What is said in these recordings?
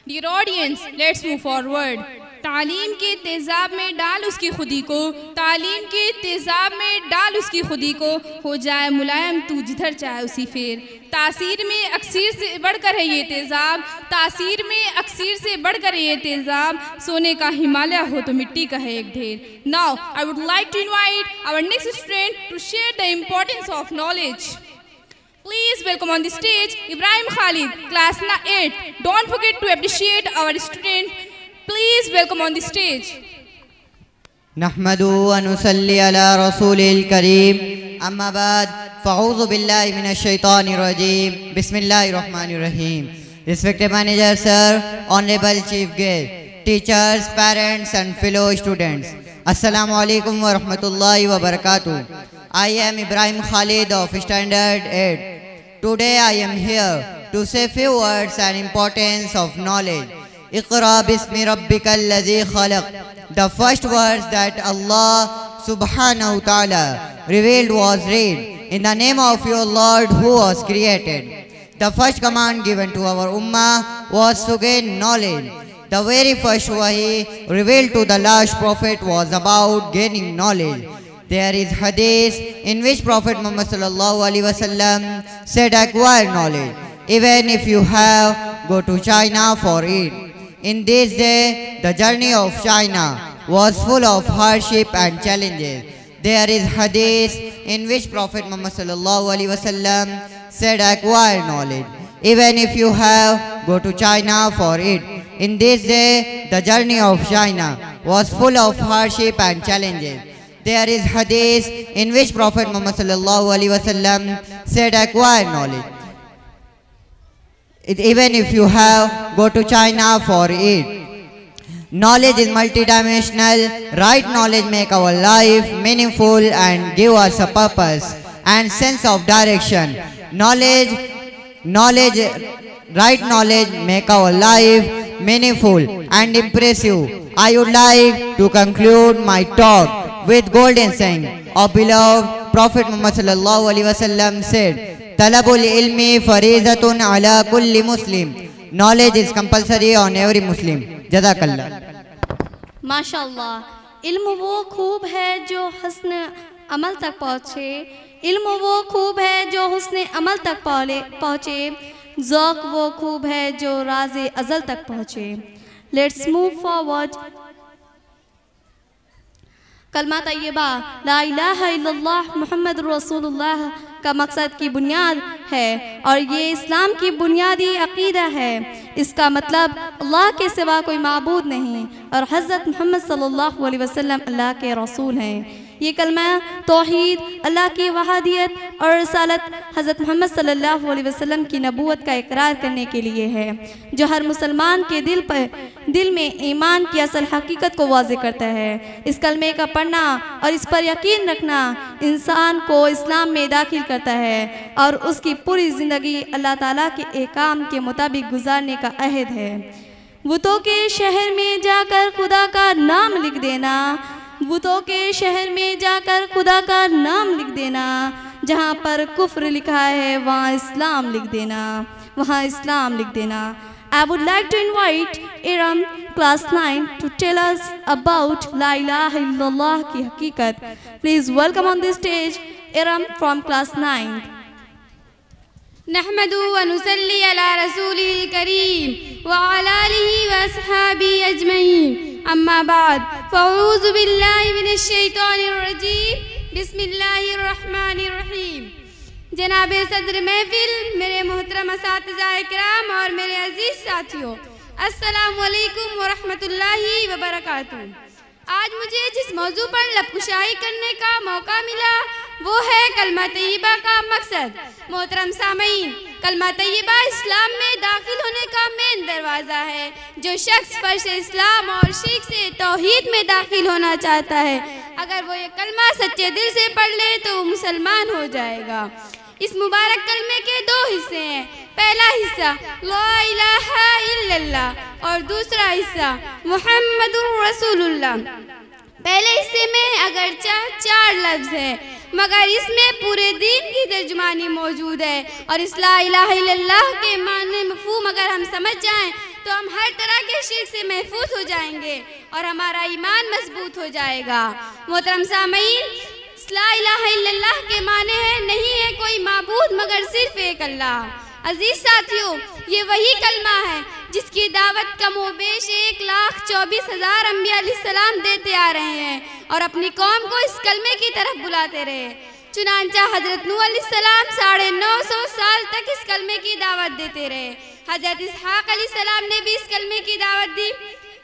Dear audience, let's move forward. तालीम के तेज़ाब में डाल उसकी खुदी को, तालीम के तेज़ाब में डाल उसकी खुदी को, हो जाए मुलायम तू जिधर चाहे उसी फेर। तासीर में अक्सीर से बढ़कर है ये तेज़ाब, तासीर में अक्सीर से बढ़कर ये तेज़ाब, सोने का हिमालय हो तो मिट्टी का है एक ढेर। Now I would like to invite our next student to share the importance of knowledge. Please welcome on the stage Ibrahim Khalid, class 8. Don't forget to appreciate our student. Please welcome on the stage. नहमदु व नुसल्ली अला रसूलिल करीम, अम्मा बाद, फ़अऊज़ु बिल्लाहि मिनश शैतानिर रजीम, बिस्मिल्लाहिर रहमानिर रहीम। Respected manager sir, honorable chief guest, teachers, parents and fellow students, assalamu alaikum wa rahmatullahi wa barakatuh. I am Ibrahim Khalid of Standard 8. Today I am here to say few words on importance of knowledge. Iqra bismi rabbikal ladzi khalaq. The first words that Allah subhanahu wa ta'ala revealed was read in the name of your Lord who was created. The first command given to our ummah was to gain knowledge. The very first wahi revealed to the last prophet was about gaining knowledge. There is hadith in which Prophet Muhammad sallallahu alaihi wasallam said, acquire knowledge. Even if you have, go to China for it. In this day, the journey of China was full of hardship and challenges. There is hadith in which Prophet Muhammad sallallahu alaihi wasallam said, acquire knowledge. Even if you have, go to China for it. In this day, the journey of China was full of hardship and challenges. There is hadith in which Prophet Muhammad sallallahu alaihi wasallam said, acquire knowledge. Even if you have, go to China for it. Knowledge is multidimensional. Right knowledge make our life meaningful and give us a purpose and sense of direction. Right knowledge make our life meaningful and impressive. I would like to conclude my talk with golden saying of beloved Prophet Muhammad sallallahu alaihi wasallam said, Talabul ilmi farizatun ala kulli Muslim. Knowledge is compulsory on every Muslim. Jazakallah. माशाअल्लाह, इल्म वो खूब है जो हुस्न अमल तक पहुँचे, इल्म वो खूब है जो हुस्न अमल तक पहुँचे, ज़ौक़ वो खूब है जो राज़े अज़ल तक पहुँचे। Let's move forward. कलमा तय्यबा ला इलाहा इल्लल्लाह मुहम्मद रसूलुल्लाह का मकसद की बुनियाद है और ये इस्लाम की बुनियादी अक़ीदा है। इसका मतलब अल्लाह के सिवा कोई माबूद नहीं और हज़रत मोहम्मद सल्लल्लाहु अलैहि वसल्लम अल्लाह के रसूल हैं। ये कलमा तौहीद, अल्लाह की वहादियत और रसालत, हज़रत मोहम्मद सल्लल्लाहु अलैहि वसल्लम की नबूवत का इकरार करने के लिए है, जो हर मुसलमान के दिल में ईमान की असल हकीकत को वाज़ेह करता है। इस कलमे का पढ़ना और इस पर यकीन रखना इंसान को इस्लाम में दाखिल करता है और उसकी पूरी ज़िंदगी अल्लाह ताला के एहकाम के मुताबिक गुजारने का अहद है। बुतों के शहर में जाकर खुदा का नाम लिख देना, बुतों के शहर में जाकर खुदा का नाम लिख देना, जहाँ पर कुफ्र लिखा है वहाँ इस्लाम लिख देना, वहाँ इस्लाम लिख देना। I would like to invite Iram class 9 to tell us about La ilaha illallah की हकीकत। Please welcome on this stage Iram from class 9. नहमदु व नुसल्ली अला रसूलिल करीम व अला आलिहि व अस्हाबिहि अजमईन, अम्मा बाद, फ़अऊज़ु बिल्लाहि मिनश शैतानिर रजीम, बिस्मिल्लाहिर रहमानिर रहीम। जनाबे सदर महफिल, मेरे मोहतरम असातिज़ा इकराम और मेरे अजीज़ साथियों, अस्सलामु अलैकुम व रहमतुल्लाहि व बरकातुहू। आज मुझे जिस मौजू पर लबकुशाई करने का मौका मिला वो है कलमा तय्यबा का मकसद। मोहतरम सामईन, कलमा तय्यबा इस्लाम में दाखिल होने का मेन दरवाज़ा है। जो शख्स फर्श इस्लाम और शिर्क से तौहीद में दाखिल होना चाहता है, अगर वो ये कलमा सच्चे दिल से पढ़ ले तो वो मुसलमान हो जाएगा। इस मुबारक कलमे के दो हिस्से हैं। पहला हिस्सा ला इलाहा इल्लल्लाह और दूसरा हिस्सा मुहम्मदुर रसूलुल्लाह। पहले हिस्से में अगरचे 4 लफ्ज़ हैं, मगर इसमें पूरे दीन की तर्जुमानी मौजूद है और इस ला इलाहा इल्लल्लाह के माने मफ़हूम अगर हम समझ जाएं तो हम हर तरह के शिर्क से महफूज हो जाएंगे और हमारा ईमान मजबूत हो जाएगा। मोहतरम सामीन, ला इलाहा इल्लल्लाह के माने हैं नहीं है कोई माबूद मगर सिर्फ एक अल्लाह। अजीज साथियों, ये वही कलमा है जिसकी दावत कमोबेश 1,24,000 अंबिया अलैहिस्सलाम देते आ रहे हैं और अपनी कौम को इस कलमे की तरफ बुलाते रहे। चुनांचा हजरत नूह अलैहिस्सलाम 950 साल तक इस कलमे की दावत देते रहे। हजरत इसहाक अलैहिस्सलाम ने भी इस कलमे की दावत दी।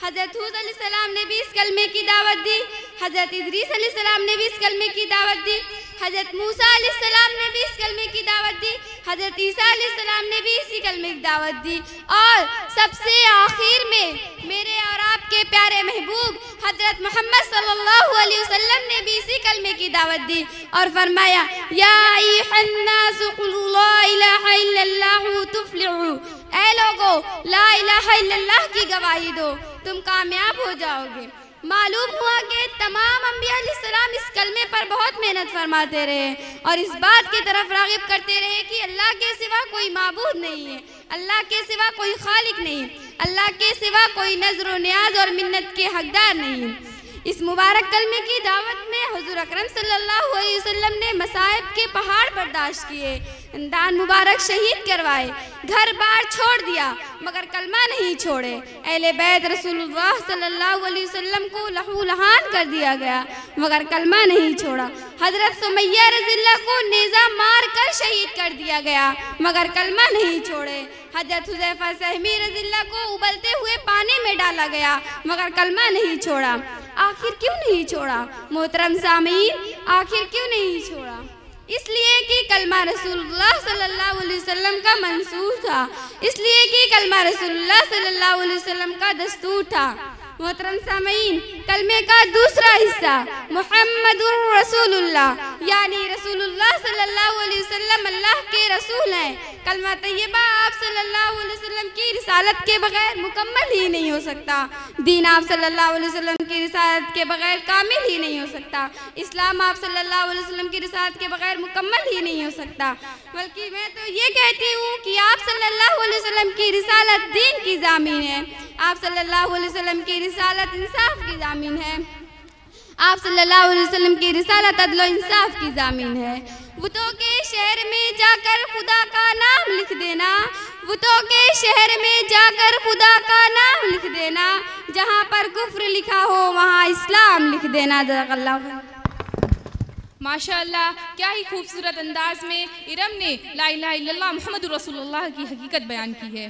हजरत हूद अलैहिस्सलाम ने भी इस कलमे की दावत दी। हजरत इदरीस अलैहिस्सलाम ने भी इस कलमे की दावत दी। हजरत मूसा अलैहिस्सलाम ने भी इस कलमे की दावत दी। हजरत ईसा अलैहिस्सलाम ने भी इसी कलमे की दावत दी। और सबसे आखिर में मेरे और आपके प्यारे महबूब हजरत मोहम्मद सल्लल्लाहु अलैहि वसल्लम ने भी इसी कलमे की दावत दी और फरमाया, या अय्युहन्नासु क़ुलू ला इलाहा इल्लल्लाहु तुफ़्लिहू, ऐ लोगो ला इलाहा इल्लल्लाह की गवाही दो, तुम कामयाब हो जाओगे। मालूम हुआ कि तमाम अंबिया अलैहिस्सलाम इस कलमे पर बहुत मेहनत फरमाते रहे और इस बात की तरफ राग़िब करते रहे कि अल्लाह के सिवा कोई माबूद नहीं है, अल्लाह के सिवा कोई खालिक नहीं, अल्लाह के सिवा कोई नज़र व न्याज और मिन्नत के हकदार नहीं। इस मुबारक कलमे की दावत में हुज़ूर अकरम सल्लल्लाहु अलैहि वसल्लम ने मसाइब के पहाड़ बर्दाश्त किए, दान मुबारक शहीद करवाए, घर बार छोड़ दिया मगर कलमा नहीं छोड़े। अहले बैत रसूलुल्लाह सल्लल्लाहु अलैहि वसल्लम को लहू लहान कर दिया गया मगर कलमा नहीं छोड़ा। हजरत सुमैया रज़ियल्लाहु को नेज़ा मार कर शहीद कर दिया गया मगर कलमा नहीं छोड़े। हजरत हुज़ैफा सहमी रज़ियल्लाहु को उबलते हुए पानी में डाला गया मगर कलमा नहीं छोड़ा। आखिर क्यों नहीं छोड़ा मोहतरम सामीन, आखिर क्यों नहीं छोड़ा? इसलिए कि कलमा रसूलुल्लाह सल्लल्लाहु अलैहि वसल्लम का मंसूर था, इसलिए कि कलमा रसूलुल्लाह सल्लल्लाहु अलैहि वसल्लम का दस्तूर था। मोहतरम सामीन, कलमे का दूसरा हिस्सा मुहम्मदुर रसूलुल्लाह यानी रसूलुल्लाह सल्लल्लाहु अलैहि वसल्लम अल्लाह के रसूल हैं। कलमा तैयबा आप सल्लल्लाहु अलैहि वसल्लम की रिसालत के बगैर मुकम्मल ही नहीं हो सकता। दीन आप सल्लल्लाहु अलैहि वसल्लम की रिसालत के बगैर कामिल ही नहीं हो सकता। इस्लाम आप सल्लल्लाहु अलैहि वसल्लम की रिसालत के बगैर मुकम्मल ही नहीं हो सकता। बल्कि मैं तो ये कहती हूँ कि आप सल्लल्लाहु अलैहि वसल्लम की रिसालत दीन की ज़ामीन है, आप सल्लल्लाहु अलैहि वसल्लम की रिसालत इंसाफ की ज़ामीन है, आप सल्लल्लाहु अलैहि वसल्लम की रिसालत अदल इंसाफ की ज़ामीन है। बुतों के शहर में जाकर खुदा का नाम लिख देना, बुतों के शहर में जाकर खुदा का नाम लिख देना, जहाँ पर कुफ्र लिखा हो वहाँ इस्लाम लिख देना। जज़ाकल्लाह। माशाअल्लाह, क्या ही खूबसूरत अंदाज में इरम ने ला इलाहा इल्लल्लाह मुहम्मदुर रसूलुल्लाह की हकीकत बयान की है।